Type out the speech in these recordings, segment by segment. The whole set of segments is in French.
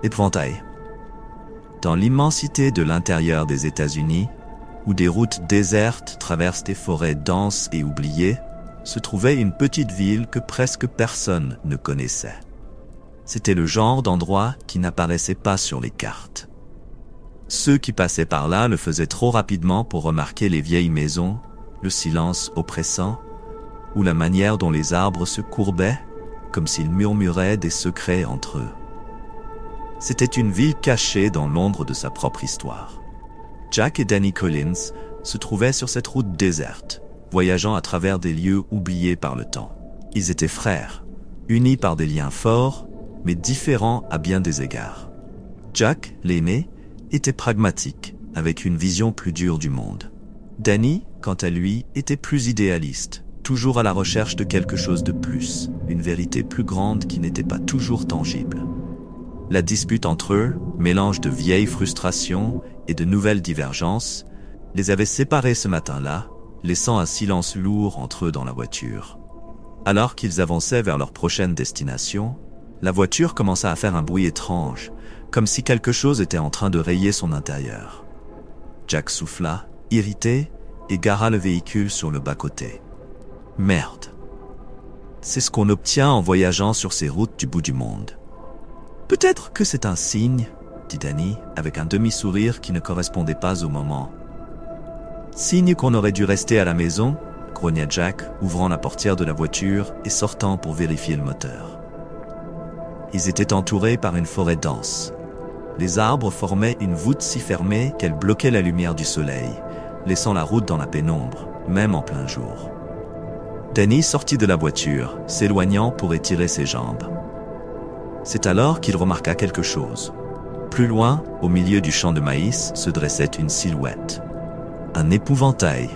Épouvantail. Dans l'immensité de l'intérieur des États-Unis, où des routes désertes traversent des forêts denses et oubliées, se trouvait une petite ville que presque personne ne connaissait. C'était le genre d'endroit qui n'apparaissait pas sur les cartes. Ceux qui passaient par là le faisaient trop rapidement pour remarquer les vieilles maisons, le silence oppressant, ou la manière dont les arbres se courbaient, comme s'ils murmuraient des secrets entre eux. C'était une ville cachée dans l'ombre de sa propre histoire. Jack et Danny Collins se trouvaient sur cette route déserte, voyageant à travers des lieux oubliés par le temps. Ils étaient frères, unis par des liens forts, mais différents à bien des égards. Jack, l'aîné, était pragmatique, avec une vision plus dure du monde. Danny, quant à lui, était plus idéaliste, toujours à la recherche de quelque chose de plus, une vérité plus grande qui n'était pas toujours tangible. La dispute entre eux, mélange de vieilles frustrations et de nouvelles divergences, les avait séparés ce matin-là, laissant un silence lourd entre eux dans la voiture. Alors qu'ils avançaient vers leur prochaine destination, la voiture commença à faire un bruit étrange, comme si quelque chose était en train de rayer son intérieur. Jack souffla, irrité, et gara le véhicule sur le bas-côté. Merde. C'est ce qu'on obtient en voyageant sur ces routes du bout du monde. Peut-être que c'est un signe, dit Danny, avec un demi-sourire qui ne correspondait pas au moment. Signe qu'on aurait dû rester à la maison, grogna Jack, ouvrant la portière de la voiture et sortant pour vérifier le moteur. Ils étaient entourés par une forêt dense. Les arbres formaient une voûte si fermée qu'elle bloquait la lumière du soleil, laissant la route dans la pénombre, même en plein jour. Danny sortit de la voiture, s'éloignant pour étirer ses jambes. C'est alors qu'il remarqua quelque chose. Plus loin, au milieu du champ de maïs, se dressait une silhouette. Un épouvantail.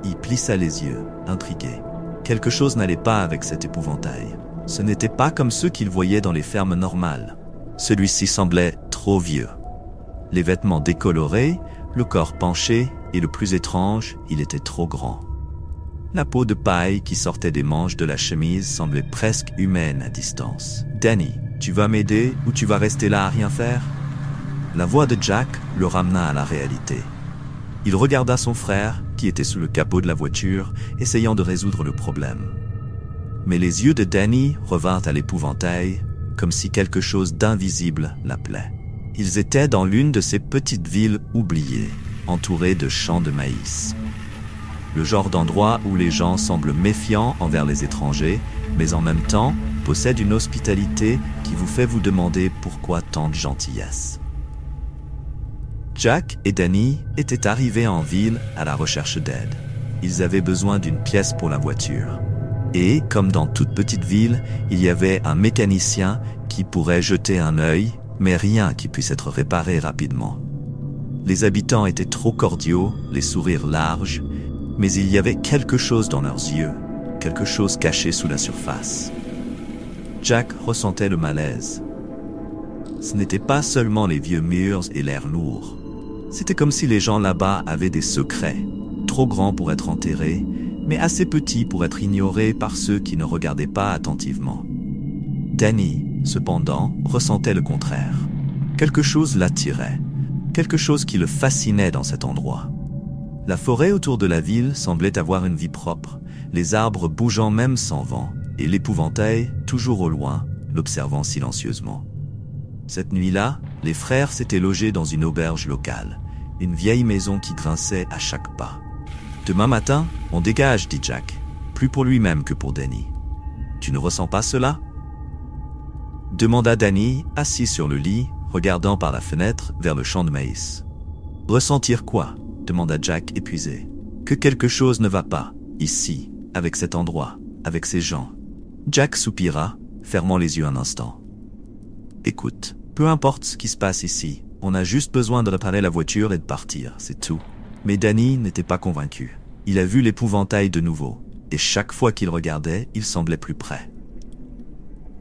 Il plissa les yeux, intrigué. Quelque chose n'allait pas avec cet épouvantail. Ce n'était pas comme ceux qu'il voyait dans les fermes normales. Celui-ci semblait trop vieux. Les vêtements décolorés, le corps penché, et le plus étrange, il était trop grand. La peau de paille qui sortait des manches de la chemise semblait presque humaine à distance. « Danny, tu vas m'aider ou tu vas rester là à rien faire ?» La voix de Jack le ramena à la réalité. Il regarda son frère, qui était sous le capot de la voiture, essayant de résoudre le problème. Mais les yeux de Danny revinrent à l'épouvantail, comme si quelque chose d'invisible l'appelait. Ils étaient dans l'une de ces petites villes oubliées, entourées de champs de maïs. Le genre d'endroit où les gens semblent méfiants envers les étrangers, mais en même temps possèdent une hospitalité qui vous fait vous demander pourquoi tant de gentillesse. Jack et Danny étaient arrivés en ville à la recherche d'aide. Ils avaient besoin d'une pièce pour la voiture. Et, comme dans toute petite ville, il y avait un mécanicien qui pourrait jeter un œil, mais rien qui puisse être réparé rapidement. Les habitants étaient trop cordiaux, les sourires larges, mais il y avait quelque chose dans leurs yeux, quelque chose caché sous la surface. Jack ressentait le malaise. Ce n'était pas seulement les vieux murs et l'air lourd. C'était comme si les gens là-bas avaient des secrets, trop grands pour être enterrés, mais assez petits pour être ignorés par ceux qui ne regardaient pas attentivement. Danny, cependant, ressentait le contraire. Quelque chose l'attirait, quelque chose qui le fascinait dans cet endroit. La forêt autour de la ville semblait avoir une vie propre, les arbres bougeant même sans vent, et l'épouvantail, toujours au loin, l'observant silencieusement. Cette nuit-là, les frères s'étaient logés dans une auberge locale, une vieille maison qui grinçait à chaque pas. « Demain matin, on dégage, dit Jack, plus pour lui-même que pour Danny. Tu ne ressens pas cela ?» demanda Danny, assis sur le lit, regardant par la fenêtre vers le champ de maïs. « Ressentir quoi ?» demanda Jack épuisé. « Que quelque chose ne va pas, ici, avec cet endroit, avec ces gens. » Jack soupira, fermant les yeux un instant. « Écoute, peu importe ce qui se passe ici, on a juste besoin de réparer la voiture et de partir, c'est tout. » Mais Danny n'était pas convaincu. Il a vu l'épouvantail de nouveau, et chaque fois qu'il regardait, il semblait plus près.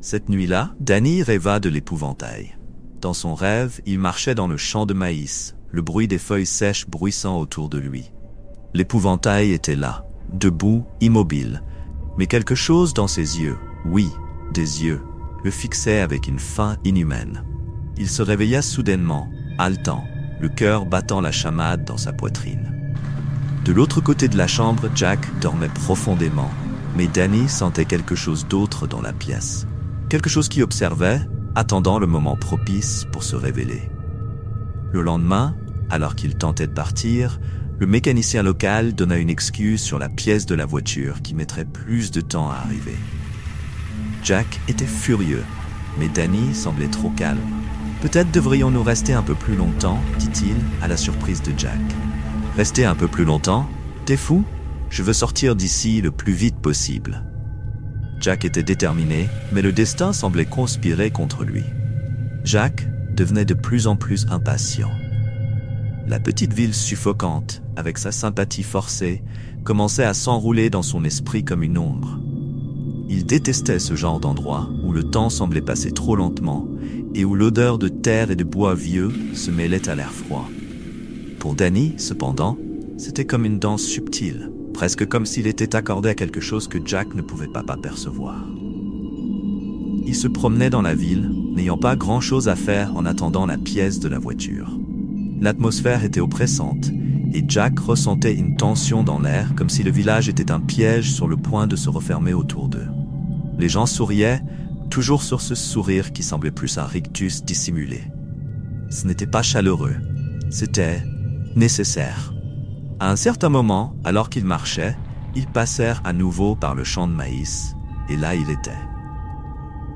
Cette nuit-là, Danny rêva de l'épouvantail. Dans son rêve, il marchait dans le champ de maïs, le bruit des feuilles sèches bruissant autour de lui. L'épouvantail était là, debout, immobile, mais quelque chose dans ses yeux, oui, des yeux, le fixait avec une faim inhumaine. Il se réveilla soudainement, haletant, le cœur battant la chamade dans sa poitrine. De l'autre côté de la chambre, Jack dormait profondément, mais Danny sentait quelque chose d'autre dans la pièce. Quelque chose qui observait, attendant le moment propice pour se révéler. Le lendemain, alors qu'il tentait de partir, le mécanicien local donna une excuse sur la pièce de la voiture qui mettrait plus de temps à arriver. Jack était furieux, mais Danny semblait trop calme. « Peut-être devrions-nous rester un peu plus longtemps » dit-il, à la surprise de Jack. « Rester un peu plus longtemps ? T'es fou ? Je veux sortir d'ici le plus vite possible. » Jack était déterminé, mais le destin semblait conspirer contre lui. Jack devenait de plus en plus impatient. La petite ville suffocante, avec sa sympathie forcée, commençait à s'enrouler dans son esprit comme une ombre. Il détestait ce genre d'endroit où le temps semblait passer trop lentement et où l'odeur de terre et de bois vieux se mêlait à l'air froid. Pour Danny, cependant, c'était comme une danse subtile, presque comme s'il était accordé à quelque chose que Jack ne pouvait pas percevoir. Il se promenait dans la ville, n'ayant pas grand-chose à faire en attendant la pièce de la voiture. L'atmosphère était oppressante, et Jack ressentait une tension dans l'air, comme si le village était un piège sur le point de se refermer autour d'eux. Les gens souriaient, toujours sur ce sourire qui semblait plus un rictus dissimulé. Ce n'était pas chaleureux, c'était nécessaire. À un certain moment, alors qu'ils marchaient, ils passèrent à nouveau par le champ de maïs, et là il était.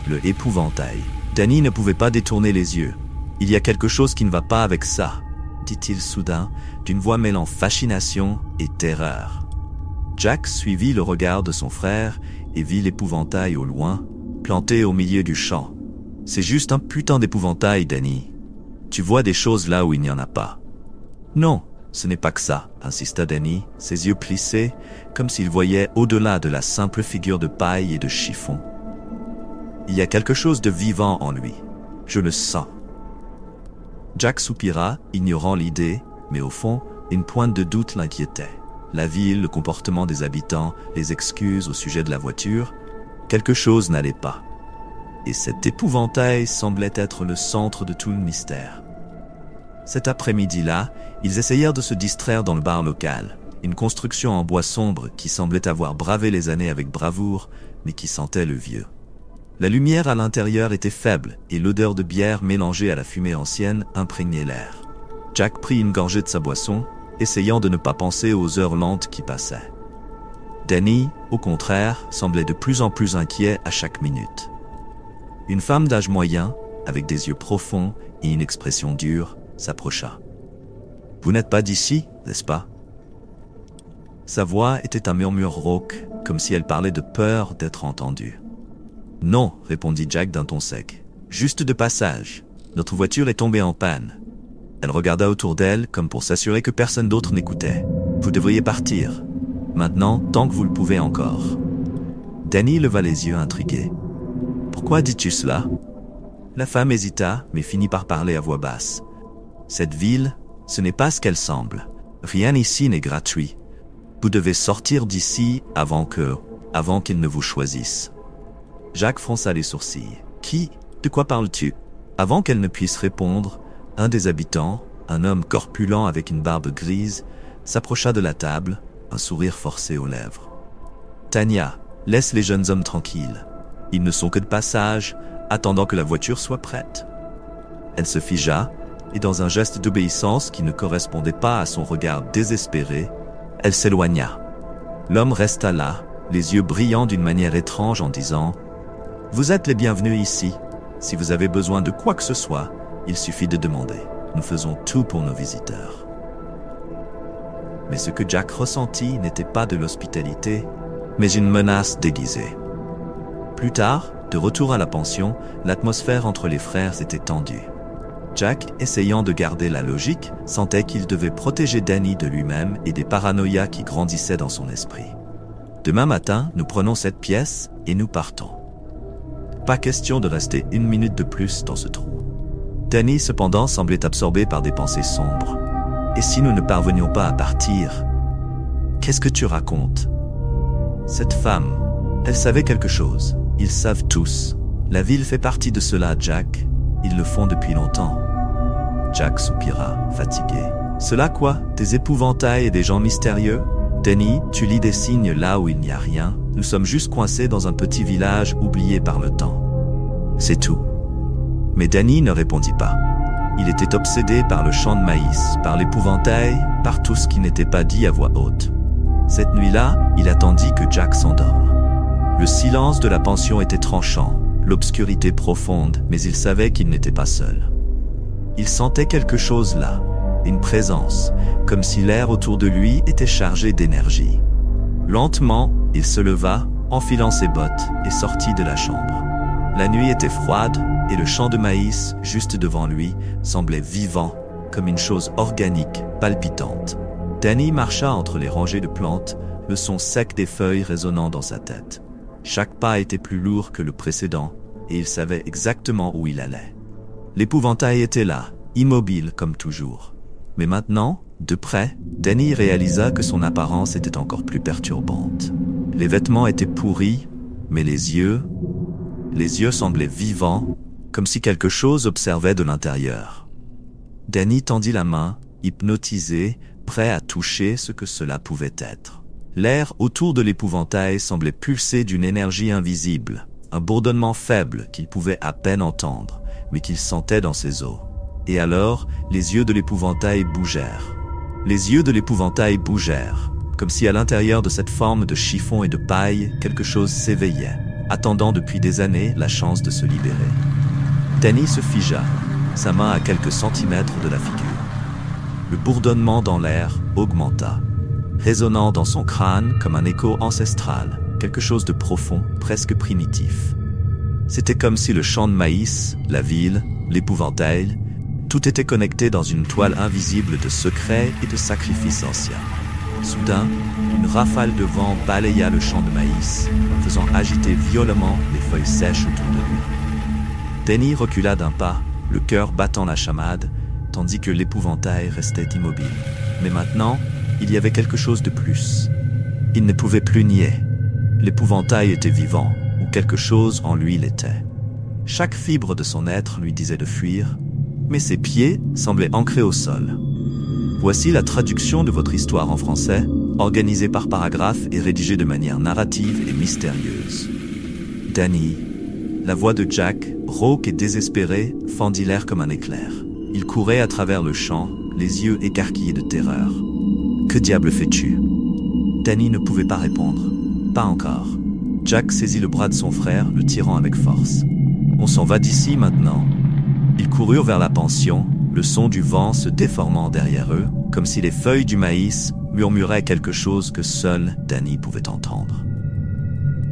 Le épouvantail. Danny ne pouvait pas détourner les yeux. « Il y a quelque chose qui ne va pas avec ça », dit-il soudain, d'une voix mêlant fascination et terreur. Jack suivit le regard de son frère et vit l'épouvantail au loin, planté au milieu du champ. « C'est juste un putain d'épouvantail, Danny. Tu vois des choses là où il n'y en a pas. »« Non, ce n'est pas que ça, » insista Danny, ses yeux plissés, comme s'il voyait au-delà de la simple figure de paille et de chiffon. « Il y a quelque chose de vivant en lui. Je le sens. » Jack soupira, ignorant l'idée, mais au fond, une pointe de doute l'inquiétait. La ville, le comportement des habitants, les excuses au sujet de la voiture, quelque chose n'allait pas. Et cet épouvantail semblait être le centre de tout le mystère. Cet après-midi-là, ils essayèrent de se distraire dans le bar local, une construction en bois sombre qui semblait avoir bravé les années avec bravoure, mais qui sentait le vieux. La lumière à l'intérieur était faible et l'odeur de bière mélangée à la fumée ancienne imprégnait l'air. Jack prit une gorgée de sa boisson, essayant de ne pas penser aux heures lentes qui passaient. Danny, au contraire, semblait de plus en plus inquiet à chaque minute. Une femme d'âge moyen, avec des yeux profonds et une expression dure, s'approcha. « Vous n'êtes pas d'ici, n'est-ce pas ?» Sa voix était un murmure rauque, comme si elle parlait de peur d'être entendue. « Non, » répondit Jack d'un ton sec. « Juste de passage. Notre voiture est tombée en panne. » Elle regarda autour d'elle comme pour s'assurer que personne d'autre n'écoutait. « Vous devriez partir. Maintenant, tant que vous le pouvez encore. » Danny leva les yeux intrigué. « Pourquoi dis-tu cela ?» La femme hésita, mais finit par parler à voix basse. « Cette ville, ce n'est pas ce qu'elle semble. Rien ici n'est gratuit. Vous devez sortir d'ici avant qu'ils ne vous choisissent. » Jack fronça les sourcils. « Qui ? De quoi parles-tu » Avant qu'elle ne puisse répondre, un des habitants, un homme corpulent avec une barbe grise, s'approcha de la table, un sourire forcé aux lèvres. « Tanya, laisse les jeunes hommes tranquilles. Ils ne sont que de passage, attendant que la voiture soit prête. » Elle se figea, et dans un geste d'obéissance qui ne correspondait pas à son regard désespéré, elle s'éloigna. L'homme resta là, les yeux brillants d'une manière étrange en disant « Vous êtes les bienvenus ici. Si vous avez besoin de quoi que ce soit, il suffit de demander. Nous faisons tout pour nos visiteurs. » Mais ce que Jack ressentit n'était pas de l'hospitalité, mais une menace déguisée. Plus tard, de retour à la pension, l'atmosphère entre les frères était tendue. Jack, essayant de garder la logique, sentait qu'il devait protéger Danny de lui-même et des paranoïas qui grandissaient dans son esprit. « Demain matin, nous prenons cette pièce et nous partons. » Pas question de rester une minute de plus dans ce trou. Danny, cependant, semblait absorbé par des pensées sombres. « Et si nous ne parvenions pas à partir ? Qu'est-ce que tu racontes ? » Cette femme, elle savait quelque chose. Ils savent tous. La ville fait partie de cela, Jack. Ils le font depuis longtemps. Jack soupira, fatigué. Cela quoi? Des épouvantails et des gens mystérieux? Danny, tu lis des signes là où il n'y a rien. Nous sommes juste coincés dans un petit village oublié par le temps. C'est tout. Mais Danny ne répondit pas. Il était obsédé par le champ de maïs, par l'épouvantail, par tout ce qui n'était pas dit à voix haute. Cette nuit-là, il attendit que Jack s'endorme. Le silence de la pension était tranchant, l'obscurité profonde, mais il savait qu'il n'était pas seul. Il sentait quelque chose là, une présence, comme si l'air autour de lui était chargé d'énergie. Lentement, il se leva, enfilant ses bottes, et sortit de la chambre. La nuit était froide, et le champ de maïs, juste devant lui, semblait vivant, comme une chose organique, palpitante. Danny marcha entre les rangées de plantes, le son sec des feuilles résonnant dans sa tête. Chaque pas était plus lourd que le précédent, et il savait exactement où il allait. L'épouvantail était là, immobile comme toujours. Mais maintenant, de près, Danny réalisa que son apparence était encore plus perturbante. Les vêtements étaient pourris, mais les yeux semblaient vivants, comme si quelque chose observait de l'intérieur. Danny tendit la main, hypnotisé, prêt à toucher ce que cela pouvait être. L'air autour de l'épouvantail semblait pulser d'une énergie invisible, un bourdonnement faible qu'il pouvait à peine entendre, mais qu'il sentait dans ses os. Et alors, les yeux de l'épouvantail bougèrent. Les yeux de l'épouvantail bougèrent, comme si à l'intérieur de cette forme de chiffon et de paille, quelque chose s'éveillait, attendant depuis des années la chance de se libérer. Danny se figea, sa main à quelques centimètres de la figure. Le bourdonnement dans l'air augmenta, résonnant dans son crâne comme un écho ancestral, quelque chose de profond, presque primitif. C'était comme si le champ de maïs, la ville, l'épouvantail, tout était connecté dans une toile invisible de secrets et de sacrifices anciens. Soudain, une rafale de vent balaya le champ de maïs, faisant agiter violemment les feuilles sèches autour de lui. Danny recula d'un pas, le cœur battant la chamade, tandis que l'épouvantail restait immobile. Mais maintenant, il y avait quelque chose de plus. Il ne pouvait plus nier. L'épouvantail était vivant, ou quelque chose en lui l'était. Chaque fibre de son être lui disait de fuir, mais ses pieds semblaient ancrés au sol. Voici la traduction de votre histoire en français, organisée par paragraphe et rédigée de manière narrative et mystérieuse. Danny. La voix de Jack, rauque et désespérée, fendit l'air comme un éclair. Il courait à travers le champ, les yeux écarquillés de terreur. « Que diable fais-tu » Danny ne pouvait pas répondre. Pas encore. Jack saisit le bras de son frère, le tirant avec force. « On s'en va d'ici maintenant. » Ils coururent vers la pension, le son du vent se déformant derrière eux, comme si les feuilles du maïs murmuraient quelque chose que seul Danny pouvait entendre.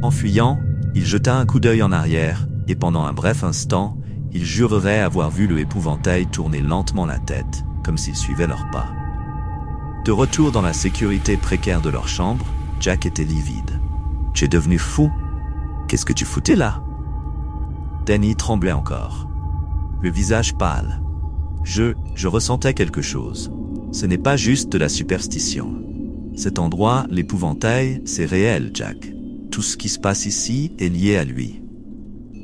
En fuyant, il jeta un coup d'œil en arrière, et pendant un bref instant, il jurerait avoir vu le épouvantail tourner lentement la tête, comme s'il suivait leurs pas. De retour dans la sécurité précaire de leur chambre, Jack était livide. « Tu es devenu fou? Qu'est-ce que tu foutais là ?» Danny tremblait encore, le visage pâle. Je ressentais quelque chose. Ce n'est pas juste de la superstition. Cet endroit, l'épouvantail, c'est réel, Jack. Tout ce qui se passe ici est lié à lui.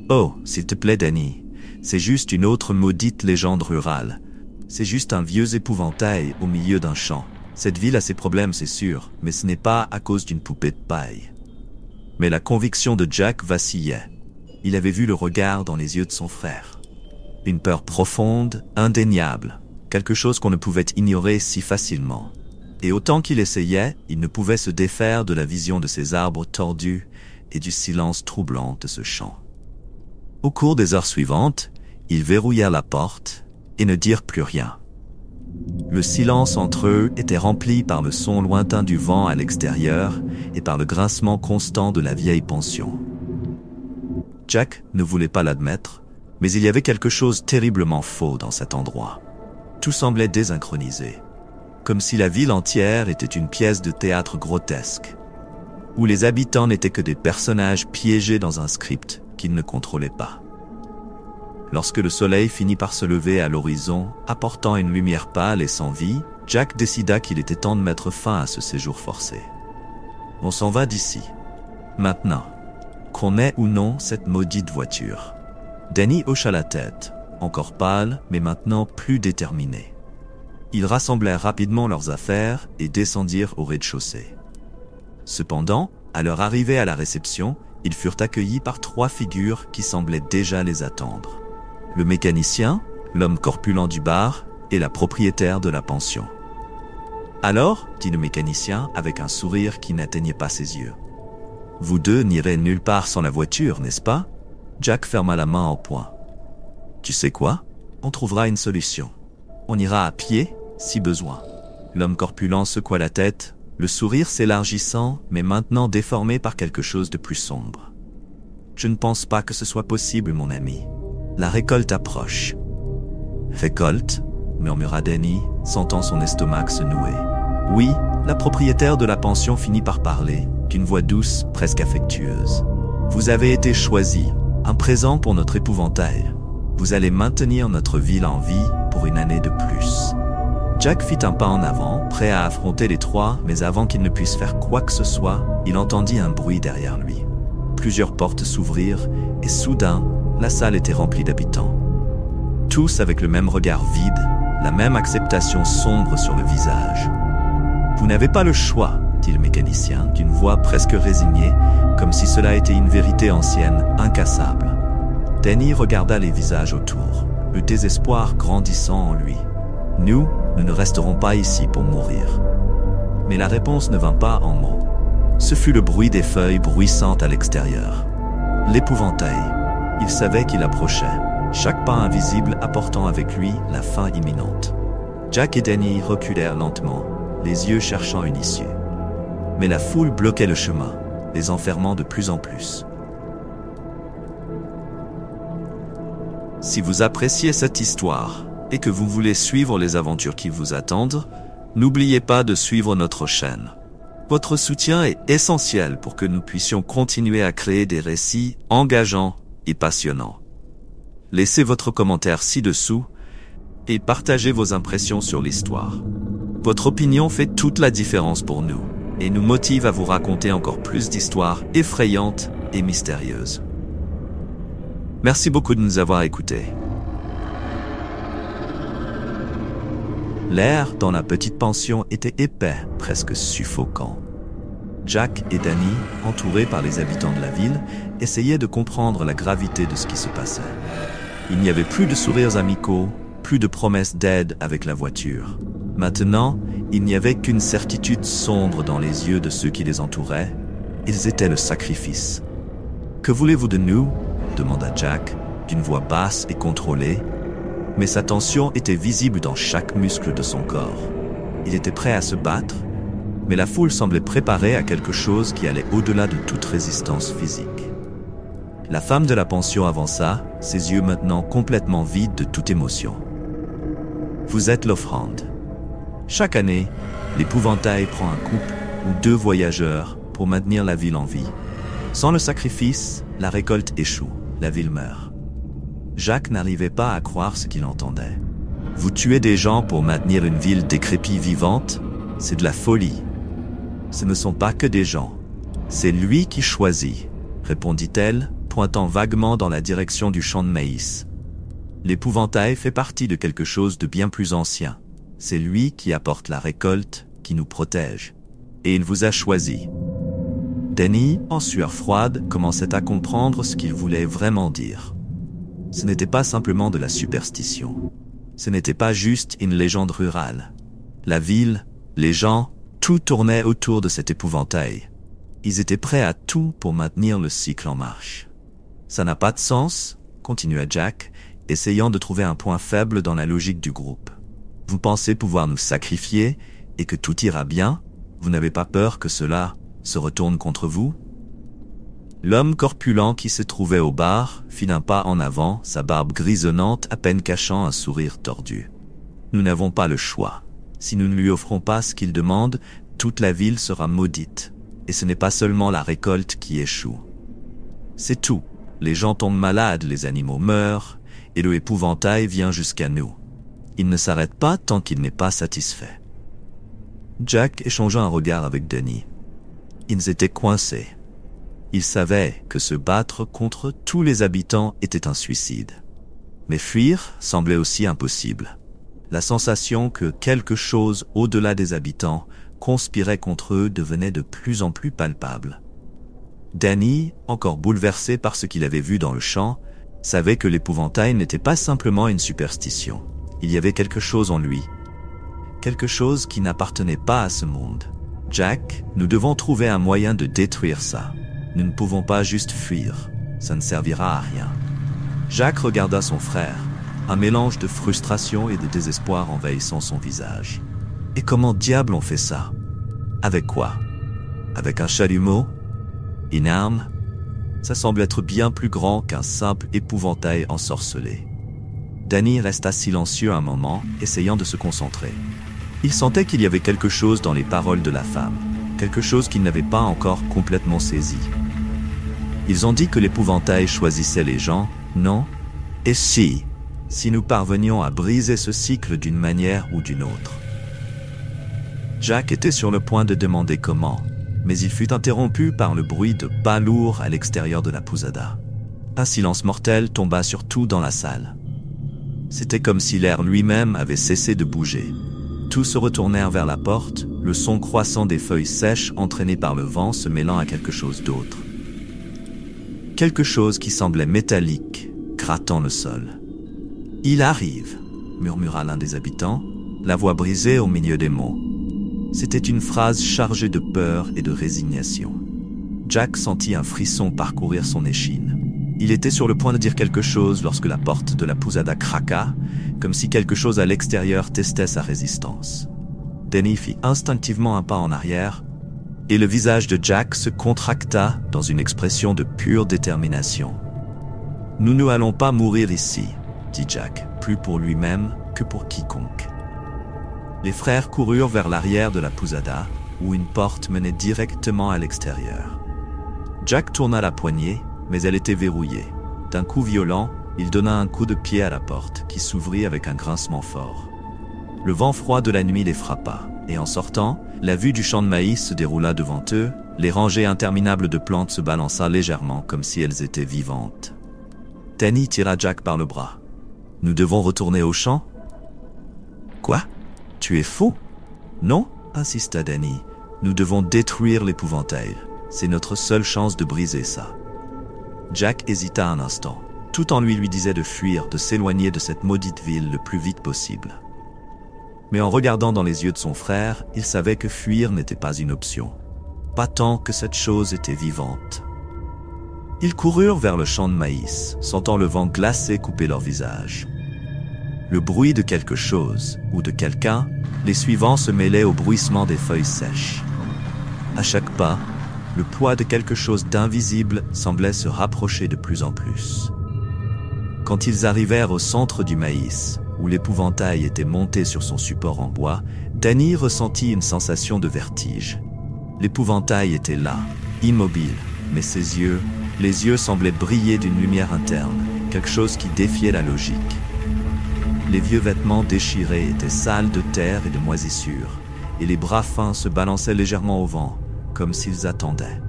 Oh, s'il te plaît, Danny, c'est juste une autre maudite légende rurale. C'est juste un vieux épouvantail au milieu d'un champ. Cette ville a ses problèmes, c'est sûr, mais ce n'est pas à cause d'une poupée de paille. Mais la conviction de Jack vacillait. Il avait vu le regard dans les yeux de son frère. Une peur profonde, indéniable, quelque chose qu'on ne pouvait ignorer si facilement. Et autant qu'il essayait, il ne pouvait se défaire de la vision de ces arbres tordus et du silence troublant de ce champ. Au cours des heures suivantes, ils verrouillèrent la porte et ne dirent plus rien. Le silence entre eux était rempli par le son lointain du vent à l'extérieur et par le grincement constant de la vieille pension. Jack ne voulait pas l'admettre, mais il y avait quelque chose terriblement faux dans cet endroit. Tout semblait désynchronisé, comme si la ville entière était une pièce de théâtre grotesque, où les habitants n'étaient que des personnages piégés dans un script qu'ils ne contrôlaient pas. Lorsque le soleil finit par se lever à l'horizon, apportant une lumière pâle et sans vie, Jack décida qu'il était temps de mettre fin à ce séjour forcé. On s'en va d'ici. Maintenant. Qu'on ait ou non cette maudite voiture. Danny hocha la tête. encore pâles, mais maintenant plus déterminés. Ils rassemblèrent rapidement leurs affaires et descendirent au rez-de-chaussée. Cependant, à leur arrivée à la réception, ils furent accueillis par 3 figures qui semblaient déjà les attendre. Le mécanicien, l'homme corpulent du bar et la propriétaire de la pension. « Alors, dit le mécanicien avec un sourire qui n'atteignait pas ses yeux. « Vous deux n'irez nulle part sans la voiture, n'est-ce pas ?» Jack ferma la main en poing. « Tu sais quoi? On trouvera une solution. On ira à pied, si besoin. » L'homme corpulent secoua la tête, le sourire s'élargissant, mais maintenant déformé par quelque chose de plus sombre. « Je ne pense pas que ce soit possible, mon ami. La récolte approche. »« Récolte ?» murmura Danny, sentant son estomac se nouer. « Oui, la propriétaire de la pension finit par parler, d'une voix douce, presque affectueuse. « Vous avez été choisi, un présent pour notre épouvantail. Vous allez maintenir notre ville en vie pour une année de plus. » Jack fit un pas en avant, prêt à affronter les 3, mais avant qu'il ne puisse faire quoi que ce soit, il entendit un bruit derrière lui. Plusieurs portes s'ouvrirent, et soudain, la salle était remplie d'habitants. Tous avec le même regard vide, la même acceptation sombre sur le visage. « Vous n'avez pas le choix, » dit le mécanicien, d'une voix presque résignée, comme si cela était une vérité ancienne, incassable. Danny regarda les visages autour, le désespoir grandissant en lui. « Nous ne resterons pas ici pour mourir. » Mais la réponse ne vint pas en mots. Ce fut le bruit des feuilles bruissantes à l'extérieur. L'épouvantail. Il savait qu'il approchait, chaque pas invisible apportant avec lui la fin imminente. Jack et Danny reculèrent lentement, les yeux cherchant une issue. Mais la foule bloquait le chemin, les enfermant de plus en plus. Si vous appréciez cette histoire et que vous voulez suivre les aventures qui vous attendent, n'oubliez pas de suivre notre chaîne. Votre soutien est essentiel pour que nous puissions continuer à créer des récits engageants et passionnants. Laissez votre commentaire ci-dessous et partagez vos impressions sur l'histoire. Votre opinion fait toute la différence pour nous et nous motive à vous raconter encore plus d'histoires effrayantes et mystérieuses. Merci beaucoup de nous avoir écoutés. L'air dans la petite pension était épais, presque suffocant. Jack et Danny, entourés par les habitants de la ville, essayaient de comprendre la gravité de ce qui se passait. Il n'y avait plus de sourires amicaux, plus de promesses d'aide avec la voiture. Maintenant, il n'y avait qu'une certitude sombre dans les yeux de ceux qui les entouraient. Ils étaient le sacrifice. « Que voulez-vous de nous ?» demanda Jack, d'une voix basse et contrôlée, mais sa tension était visible dans chaque muscle de son corps. Il était prêt à se battre, mais la foule semblait préparée à quelque chose qui allait au-delà de toute résistance physique. La femme de la pension avança, ses yeux maintenant complètement vides de toute émotion. « Vous êtes l'offrande. Chaque année, l'épouvantail prend un couple ou 2 voyageurs pour maintenir la ville en vie. Sans le sacrifice, la récolte échoue, la ville meurt. » Jack n'arrivait pas à croire ce qu'il entendait. « Vous tuez des gens pour maintenir une ville décrépite vivante? C'est de la folie. » « Ce ne sont pas que des gens. C'est lui qui choisit, » répondit-elle, pointant vaguement dans la direction du champ de maïs. « L'épouvantail fait partie de quelque chose de bien plus ancien. C'est lui qui apporte la récolte, qui nous protège. Et il vous a choisi. » Danny, en sueur froide, commençait à comprendre ce qu'il voulait vraiment dire. Ce n'était pas simplement de la superstition. Ce n'était pas juste une légende rurale. La ville, les gens, tout tournait autour de cet épouvantail. Ils étaient prêts à tout pour maintenir le cycle en marche. « Ça n'a pas de sens », continua Jack, essayant de trouver un point faible dans la logique du groupe. « Vous pensez pouvoir nous sacrifier et que tout ira bien? Vous n'avez pas peur que cela se retourne contre vous ?» L'homme corpulent qui se trouvait au bar fit d'un pas en avant, sa barbe grisonnante à peine cachant un sourire tordu. « Nous n'avons pas le choix. Si nous ne lui offrons pas ce qu'il demande, toute la ville sera maudite. Et ce n'est pas seulement la récolte qui échoue. C'est tout. Les gens tombent malades, les animaux meurent, et le épouvantail vient jusqu'à nous. Il ne s'arrête pas tant qu'il n'est pas satisfait. » Jack échangea un regard avec Danny. Ils étaient coincés. Ils savaient que se battre contre tous les habitants était un suicide. Mais fuir semblait aussi impossible. La sensation que quelque chose au-delà des habitants conspirait contre eux devenait de plus en plus palpable. Danny, encore bouleversé par ce qu'il avait vu dans le champ, savait que l'épouvantail n'était pas simplement une superstition. Il y avait quelque chose en lui. Quelque chose qui n'appartenait pas à ce monde. Jack, nous devons trouver un moyen de détruire ça. Nous ne pouvons pas juste fuir. Ça ne servira à rien. Jack regarda son frère, un mélange de frustration et de désespoir envahissant son visage. Et comment diable on fait ça? Avec quoi? Avec un chalumeau? Une arme? Ça semble être bien plus grand qu'un simple épouvantail ensorcelé. Danny resta silencieux un moment, essayant de se concentrer. Il sentait qu'il y avait quelque chose dans les paroles de la femme, quelque chose qu'il n'avait pas encore complètement saisi. Ils ont dit que l'épouvantail choisissait les gens, non? Et si nous parvenions à briser ce cycle d'une manière ou d'une autre? Jack était sur le point de demander comment, mais il fut interrompu par le bruit de pas lourds à l'extérieur de la pousada. Un silence mortel tomba sur tout dans la salle. C'était comme si l'air lui-même avait cessé de bouger. Tous se retournèrent vers la porte, le son croissant des feuilles sèches entraînées par le vent se mêlant à quelque chose d'autre. Quelque chose qui semblait métallique, grattant le sol. « Il arrive !» murmura l'un des habitants, la voix brisée au milieu des mots. C'était une phrase chargée de peur et de résignation. Jack sentit un frisson parcourir son échine. Il était sur le point de dire quelque chose lorsque la porte de la pousada craqua, comme si quelque chose à l'extérieur testait sa résistance. Danny fit instinctivement un pas en arrière, et le visage de Jack se contracta dans une expression de pure détermination. « Nous ne allons pas mourir ici », dit Jack, plus pour lui-même que pour quiconque. Les frères coururent vers l'arrière de la pousada, où une porte menait directement à l'extérieur. Jack tourna la poignée, mais elle était verrouillée. D'un coup violent, il donna un coup de pied à la porte, qui s'ouvrit avec un grincement fort. Le vent froid de la nuit les frappa, et en sortant, la vue du champ de maïs se déroula devant eux, les rangées interminables de plantes se balança légèrement comme si elles étaient vivantes. Danny tira Jack par le bras. « Nous devons retourner au champ ?»« Quoi? Tu es fou ?»« Non, » insista Danny. « Nous devons détruire l'épouvantail. C'est notre seule chance de briser ça. » Jack hésita un instant. Tout en lui disait de fuir, de s'éloigner de cette maudite ville le plus vite possible. Mais en regardant dans les yeux de son frère, il savait que fuir n'était pas une option. Pas tant que cette chose était vivante. Ils coururent vers le champ de maïs, sentant le vent glacé couper leur visage. Le bruit de quelque chose, ou de quelqu'un, les suivant se mêlait au bruissement des feuilles sèches. À chaque pas, le poids de quelque chose d'invisible semblait se rapprocher de plus en plus. Quand ils arrivèrent au centre du maïs, où l'épouvantail était monté sur son support en bois, Danny ressentit une sensation de vertige. L'épouvantail était là, immobile, mais ses yeux, les yeux semblaient briller d'une lumière interne, quelque chose qui défiait la logique. Les vieux vêtements déchirés étaient sales de terre et de moisissure, et les bras fins se balançaient légèrement au vent, comme s'ils attendaient.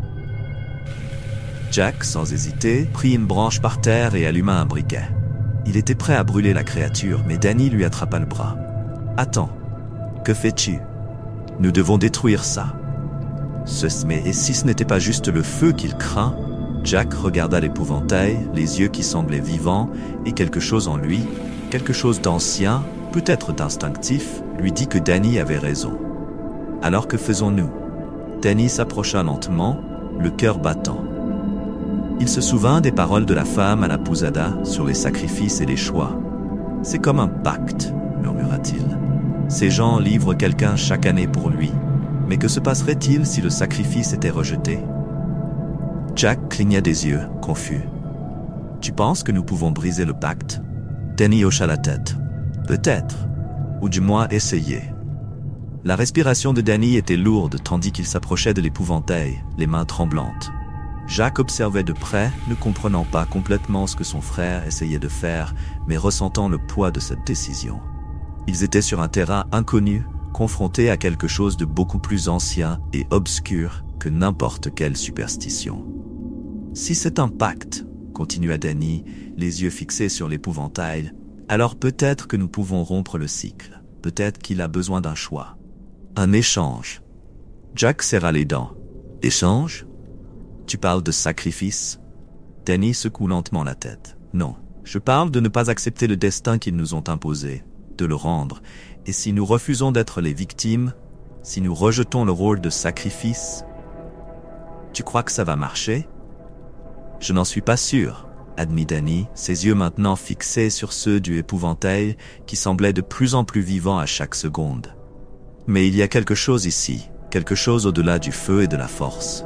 Jack, sans hésiter, prit une branche par terre et alluma un briquet. Il était prêt à brûler la créature, mais Danny lui attrapa le bras. « Attends, que fais-tu? Nous devons détruire ça. » Mais et si ce n'était pas juste le feu qu'il craint? Jack regarda l'épouvantail, les yeux qui semblaient vivants, et quelque chose en lui, quelque chose d'ancien, peut-être d'instinctif, lui dit que Danny avait raison. « Alors que faisons-nous » Danny s'approcha lentement, le cœur battant. Il se souvint des paroles de la femme à la pousada sur les sacrifices et les choix. « C'est comme un pacte », murmura-t-il. « Ces gens livrent quelqu'un chaque année pour lui. Mais que se passerait-il si le sacrifice était rejeté ?» Jack cligna des yeux, confus. « Tu penses que nous pouvons briser le pacte ?» Danny hocha la tête. « Peut-être. Ou du moins essayer. » La respiration de Danny était lourde tandis qu'il s'approchait de l'épouvantail, les mains tremblantes. Jack observait de près, ne comprenant pas complètement ce que son frère essayait de faire, mais ressentant le poids de cette décision. Ils étaient sur un terrain inconnu, confrontés à quelque chose de beaucoup plus ancien et obscur que n'importe quelle superstition. « Si c'est un pacte, » continua Danny, les yeux fixés sur l'épouvantail. Alors peut-être que nous pouvons rompre le cycle. Peut-être qu'il a besoin d'un choix. Un échange. Jack serra les dents. Échange? Tu parles de sacrifice? Danny secoue lentement la tête. Non, je parle de ne pas accepter le destin qu'ils nous ont imposé, de le rendre. Et si nous refusons d'être les victimes, si nous rejetons le rôle de sacrifice, tu crois que ça va marcher? Je n'en suis pas sûr, admit Danny, ses yeux maintenant fixés sur ceux du épouvantail qui semblait de plus en plus vivant à chaque seconde. Mais il y a quelque chose ici, quelque chose au-delà du feu et de la force.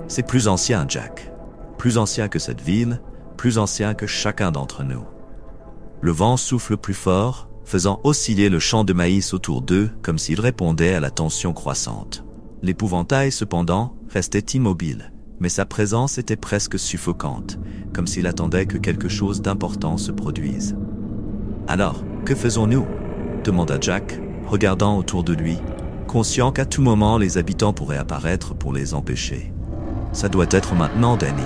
C'est plus ancien, Jack. Plus ancien que cette ville, plus ancien que chacun d'entre nous. Le vent souffle plus fort, faisant osciller le champ de maïs autour d'eux comme s'il répondait à la tension croissante. L'épouvantail, cependant, restait immobile, mais sa présence était presque suffocante, comme s'il attendait que quelque chose d'important se produise. « Alors, que faisons-nous » demanda Jack, regardant autour de lui, conscient qu'à tout moment les habitants pourraient apparaître pour les empêcher. « Ça doit être maintenant, Danny. »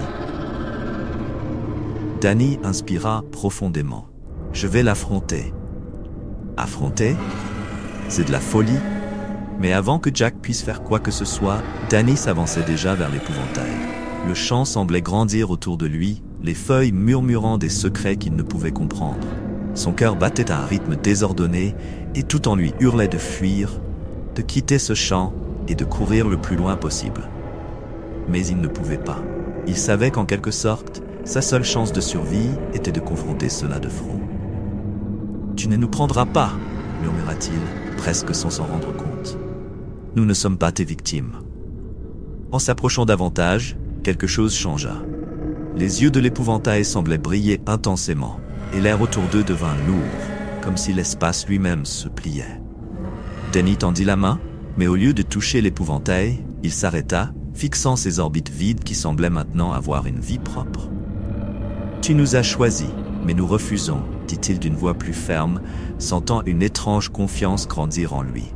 Danny inspira profondément. « Je vais l'affronter. » Affronter? C'est de la folie. Mais avant que Jack puisse faire quoi que ce soit, Danny s'avançait déjà vers l'épouvantail. Le champ semblait grandir autour de lui, les feuilles murmurant des secrets qu'il ne pouvait comprendre. Son cœur battait à un rythme désordonné et tout en lui hurlait de fuir, de quitter ce champ et de courir le plus loin possible. Mais il ne pouvait pas. Il savait qu'en quelque sorte, sa seule chance de survie était de confronter cela de front. « Tu ne nous prendras pas !» murmura-t-il, presque sans s'en rendre compte. « Nous ne sommes pas tes victimes. » En s'approchant davantage, quelque chose changea. Les yeux de l'épouvantail semblaient briller intensément, et l'air autour d'eux devint lourd, comme si l'espace lui-même se pliait. Danny tendit la main, mais au lieu de toucher l'épouvantail, il s'arrêta, fixant ses orbites vides qui semblaient maintenant avoir une vie propre. « Tu nous as choisis, mais nous refusons, » dit-il d'une voix plus ferme, sentant une étrange confiance grandir en lui.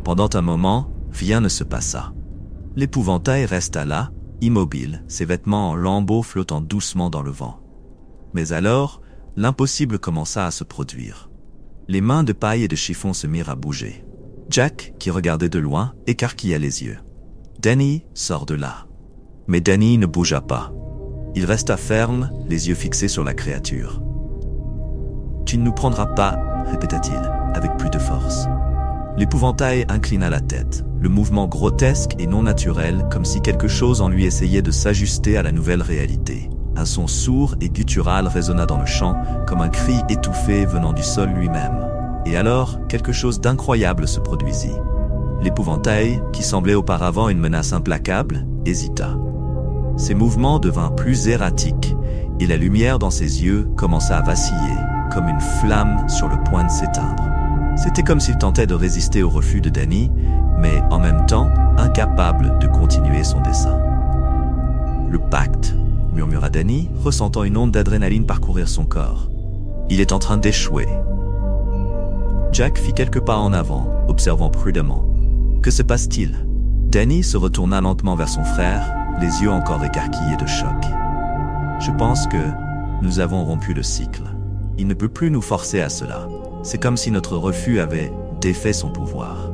Pendant un moment, rien ne se passa. L'épouvantail resta là, immobile, ses vêtements en lambeaux flottant doucement dans le vent. Mais alors, l'impossible commença à se produire. Les mains de paille et de chiffon se mirent à bouger. Jack, qui regardait de loin, écarquilla les yeux. « Danny, sors de là. » Mais Danny ne bougea pas. Il resta ferme, les yeux fixés sur la créature. « Tu ne nous prendras pas, » répéta-t-il, avec plus de force. L'épouvantail inclina la tête, le mouvement grotesque et non naturel, comme si quelque chose en lui essayait de s'ajuster à la nouvelle réalité. Un son sourd et guttural résonna dans le champ, comme un cri étouffé venant du sol lui-même. Et alors, quelque chose d'incroyable se produisit. L'épouvantail, qui semblait auparavant une menace implacable, hésita. Ses mouvements devinrent plus erratiques, et la lumière dans ses yeux commença à vaciller, comme une flamme sur le point de s'éteindre. C'était comme s'il tentait de résister au refus de Danny, mais en même temps, incapable de continuer son dessein. « Le pacte », murmura Danny, ressentant une onde d'adrénaline parcourir son corps. « Il est en train d'échouer. » Jack fit quelques pas en avant, observant prudemment. « Que se passe-t-il » Danny se retourna lentement vers son frère, les yeux encore écarquillés de choc. « Je pense que nous avons rompu le cycle. Il ne peut plus nous forcer à cela. C'est comme si notre refus avait défait son pouvoir. »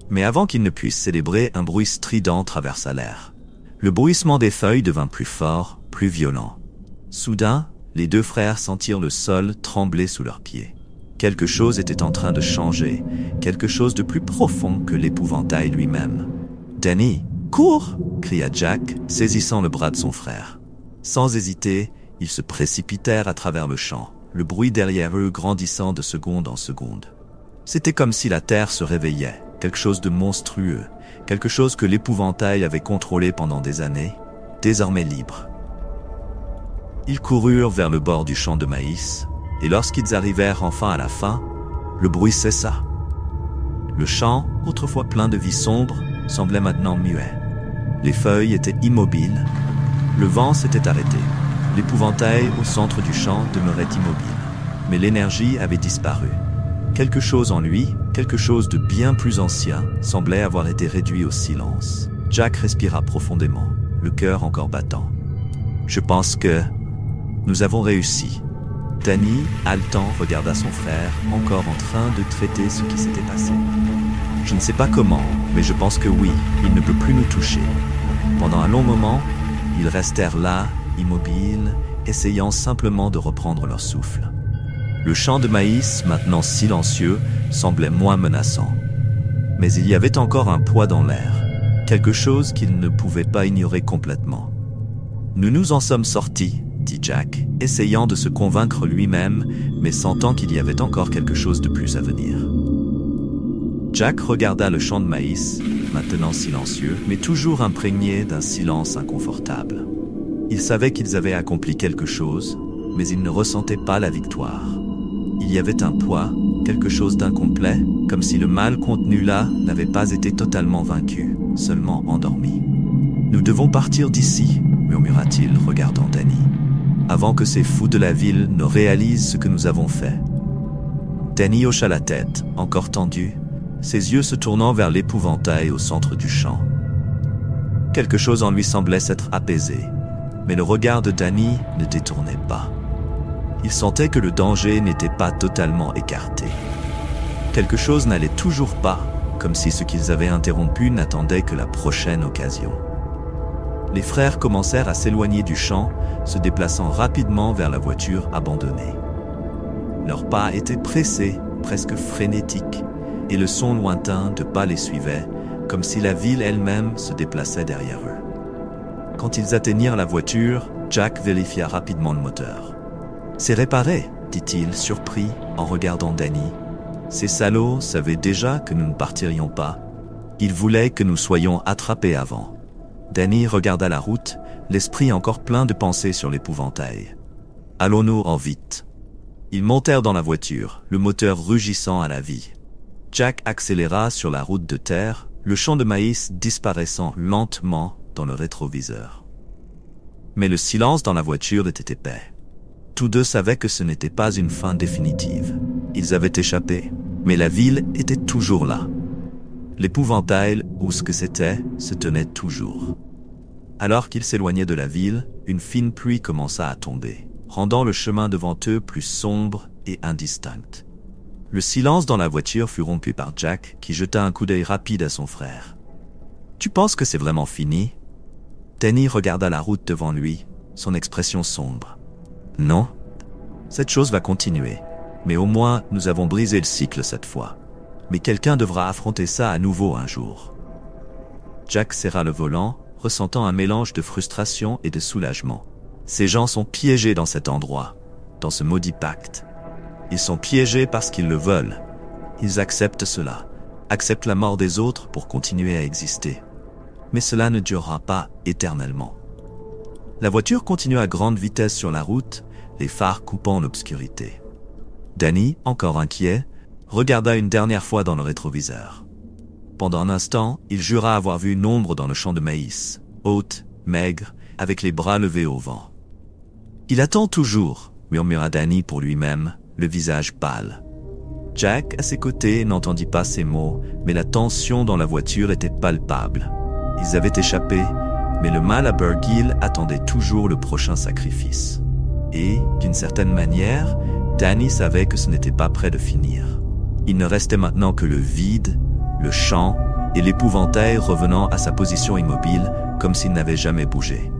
Mais avant qu'il ne puisse célébrer, un bruit strident traversa l'air. Le bruissement des feuilles devint plus fort, plus violent. Soudain, les deux frères sentirent le sol trembler sous leurs pieds. Quelque chose était en train de changer, quelque chose de plus profond que l'épouvantail lui-même. « Danny, cours !» cria Jack, saisissant le bras de son frère. Sans hésiter, ils se précipitèrent à travers le champ, le bruit derrière eux grandissant de seconde en seconde. C'était comme si la terre se réveillait, quelque chose de monstrueux, quelque chose que l'épouvantail avait contrôlé pendant des années, désormais libre. Ils coururent vers le bord du champ de maïs, et lorsqu'ils arrivèrent enfin à la fin, le bruit cessa. Le champ, autrefois plein de vie sombre, semblait maintenant muet. Les feuilles étaient immobiles, le vent s'était arrêté. L'épouvantail au centre du champ demeurait immobile, mais l'énergie avait disparu. Quelque chose en lui, quelque chose de bien plus ancien, semblait avoir été réduit au silence. Jack respira profondément, le cœur encore battant. Je pense que nous avons réussi. Danny, haletant, regarda son frère, encore en train de traiter ce qui s'était passé. Je ne sais pas comment, mais je pense que oui, il ne peut plus nous toucher. Pendant un long moment, ils restèrent là, immobiles, essayant simplement de reprendre leur souffle. Le champ de maïs, maintenant silencieux, semblait moins menaçant. Mais il y avait encore un poids dans l'air, quelque chose qu'ils ne pouvaient pas ignorer complètement. « Nous nous en sommes sortis », dit Jack, essayant de se convaincre lui-même, mais sentant qu'il y avait encore quelque chose de plus à venir. Jack regarda le champ de maïs, maintenant silencieux, mais toujours imprégné d'un silence inconfortable. Il savait qu'ils avaient accompli quelque chose, mais il ne ressentait pas la victoire. Il y avait un poids, quelque chose d'incomplet, comme si le mal contenu là n'avait pas été totalement vaincu, seulement endormi. « Nous devons partir d'ici », murmura-t-il, regardant Danny, avant que ces fous de la ville ne réalisent ce que nous avons fait. Danny hocha la tête, encore tendu, ses yeux se tournant vers l'épouvantail au centre du champ. Quelque chose en lui semblait s'être apaisé, mais le regard de Danny ne détournait pas. Il sentait que le danger n'était pas totalement écarté. Quelque chose n'allait toujours pas, comme si ce qu'ils avaient interrompu n'attendait que la prochaine occasion. Les frères commencèrent à s'éloigner du champ, se déplaçant rapidement vers la voiture abandonnée. Leurs pas étaient pressés, presque frénétiques, et le son lointain de pas les suivait, comme si la ville elle-même se déplaçait derrière eux. Quand ils atteignirent la voiture, Jack vérifia rapidement le moteur. « C'est réparé », dit-il, surpris, en regardant Danny. « Ces salauds savaient déjà que nous ne partirions pas. Ils voulaient que nous soyons attrapés avant. » Danny regarda la route, l'esprit encore plein de pensées sur l'épouvantail. « Allons-nous en vite ?» Ils montèrent dans la voiture, le moteur rugissant à la vie. Jack accéléra sur la route de terre, le champ de maïs disparaissant lentement dans le rétroviseur. Mais le silence dans la voiture était épais. Tous deux savaient que ce n'était pas une fin définitive. Ils avaient échappé, mais la ville était toujours là. L'épouvantail, ou ce que c'était, se tenait toujours. Alors qu'ils s'éloignaient de la ville, une fine pluie commença à tomber, rendant le chemin devant eux plus sombre et indistinct. Le silence dans la voiture fut rompu par Jack, qui jeta un coup d'œil rapide à son frère. « Tu penses que c'est vraiment fini ?» Danny regarda la route devant lui, son expression sombre. « Non, cette chose va continuer, mais au moins nous avons brisé le cycle cette fois. Mais quelqu'un devra affronter ça à nouveau un jour. » Jack serra le volant, ressentant un mélange de frustration et de soulagement. Ces gens sont piégés dans cet endroit, dans ce maudit pacte. Ils sont piégés parce qu'ils le veulent. Ils acceptent cela, acceptent la mort des autres pour continuer à exister. Mais cela ne durera pas éternellement. La voiture continua à grande vitesse sur la route, les phares coupant l'obscurité. Danny, encore inquiet, regarda une dernière fois dans le rétroviseur. Pendant un instant, il jura avoir vu une ombre dans le champ de maïs, haute, maigre, avec les bras levés au vent. « Il attend toujours », murmura Danny pour lui-même, le visage pâle. Jack, à ses côtés, n'entendit pas ces mots, mais la tension dans la voiture était palpable. Ils avaient échappé, mais le mal à Burgill attendait toujours le prochain sacrifice. Et, d'une certaine manière, Danny savait que ce n'était pas près de finir. Il ne restait maintenant que le vide, le champ et l'épouvantail revenant à sa position immobile, comme s'il n'avait jamais bougé.